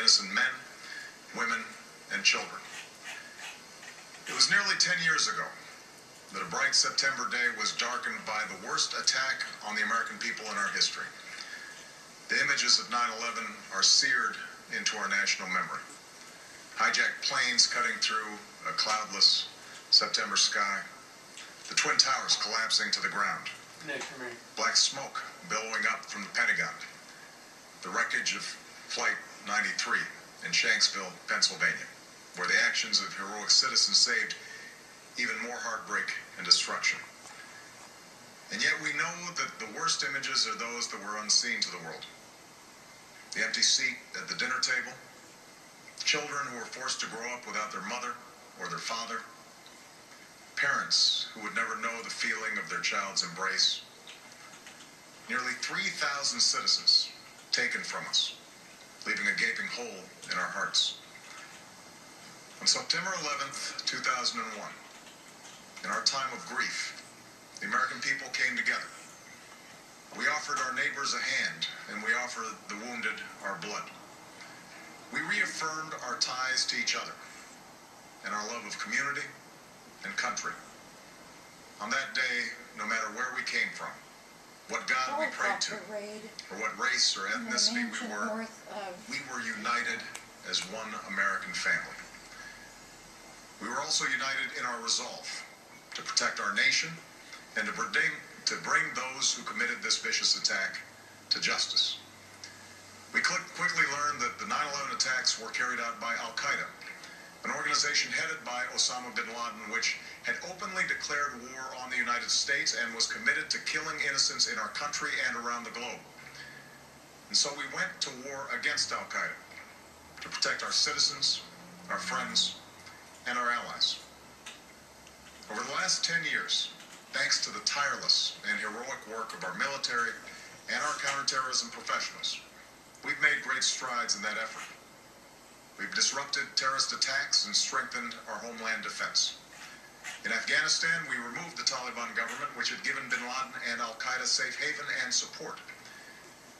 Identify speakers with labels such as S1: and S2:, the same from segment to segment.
S1: innocent men, women, and children. It was nearly 10 years ago that a bright September day was darkened by the worst attack on the American people in our history. The images of 9/11 are seared into our national memory. Hijacked planes cutting through a cloudless September sky. The Twin Towers collapsing to the ground.
S2: Nick, come here.
S1: Black smoke billowing up from the Pentagon. The wreckage of Flight 93 in Shanksville, Pennsylvania, where the actions of heroic citizens saved even more heartbreak and destruction. And yet we know that the worst images are those that were unseen to the world. The empty seat at the dinner table, children who were forced to grow up without their mother or their father, parents who would never know the feeling of their child's embrace, nearly 3,000 citizens taken from us, leaving a gaping hole in our hearts. On September 11th, 2001, in our time of grief, the American people came together. We offered our neighbors a hand, and we offered the wounded our blood. We reaffirmed our ties to each other and our love of community and country. On that day, no matter where we came from, what God we prayed to, or what race or ethnicity we were united as one American family. We were also united in our resolve to protect our nation and to bring those who committed this vicious attack to justice. We quickly learned that the 9/11 attacks were carried out by Al-Qaeda, an organization headed by Osama bin Laden, which had openly declared war on the United States and was committed to killing innocents in our country and around the globe. And so we went to war against Al-Qaeda to protect our citizens, our friends, and our allies. Over the last 10 years, thanks to the tireless and heroic work of our military and our counterterrorism professionals, we've made great strides in that effort. We've disrupted terrorist attacks and strengthened our homeland defense. In Afghanistan, we removed the Taliban government, which had given bin Laden and Al-Qaeda safe haven and support.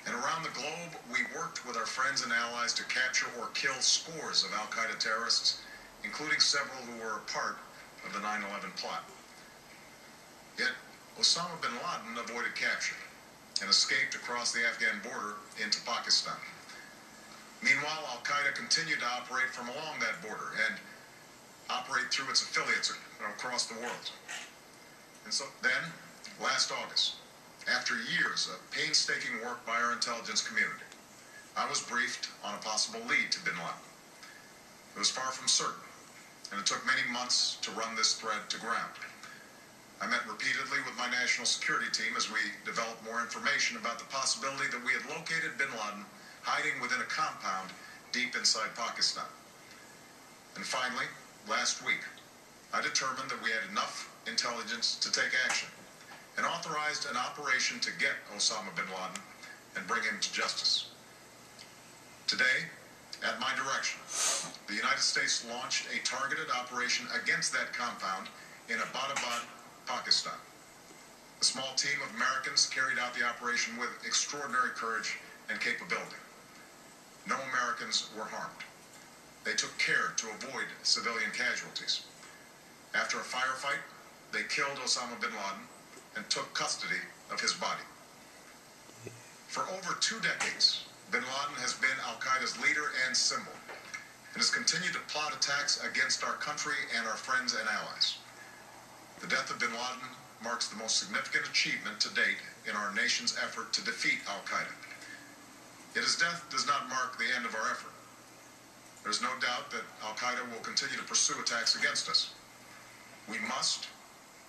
S1: And around the globe, we worked with our friends and allies to capture or kill scores of Al-Qaeda terrorists, including several who were a part of the 9/11 plot. Yet, Osama bin Laden avoided capture and escaped across the Afghan border into Pakistan. Meanwhile, Al-Qaeda continued to operate from along that border and operate through its affiliates across the world. And so then, last August, after years of painstaking work by our intelligence community, I was briefed on a possible lead to bin Laden. It was far from certain, and it took many months to run this thread to ground. I met repeatedly with my national security team as we developed more information about the possibility that we had located bin Laden hiding within a compound deep inside Pakistan. And finally, last week, I determined that we had enough intelligence to take action and authorized an operation to get Osama bin Laden and bring him to justice. Today, at my direction, the United States launched a targeted operation against that compound in Abbottabad, Pakistan. A small team of Americans carried out the operation with extraordinary courage and capability. No Americans were harmed. They took care to avoid civilian casualties. After a firefight, they killed Osama bin Laden and took custody of his body. For over 2 decades, bin Laden has been Al-Qaeda's leader and symbol, and has continued to plot attacks against our country and our friends and allies. The death of bin Laden marks the most significant achievement to date in our nation's effort to defeat Al-Qaeda. Yet his death does not mark the end of our effort. There's no doubt that Al-Qaeda will continue to pursue attacks against us. We must,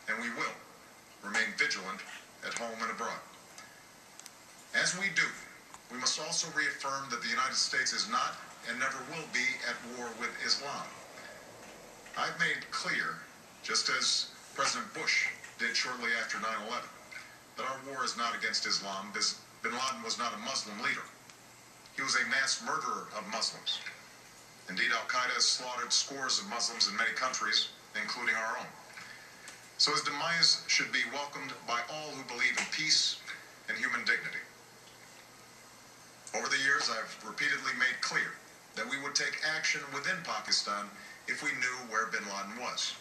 S1: and we will, remain vigilant at home and abroad. As we do, we must also reaffirm that the United States is not and never will be at war with Islam. I've made clear, just as President Bush did shortly after 9/11, that our war is not against Islam. Bin Laden was not a Muslim leader. He was a mass murderer of Muslims. Indeed, Al-Qaeda has slaughtered scores of Muslims in many countries, including our own. So his demise should be welcomed by all who believe in peace and human dignity. Over the years, I've repeatedly made clear that we take action within Pakistan if we knew where bin Laden was.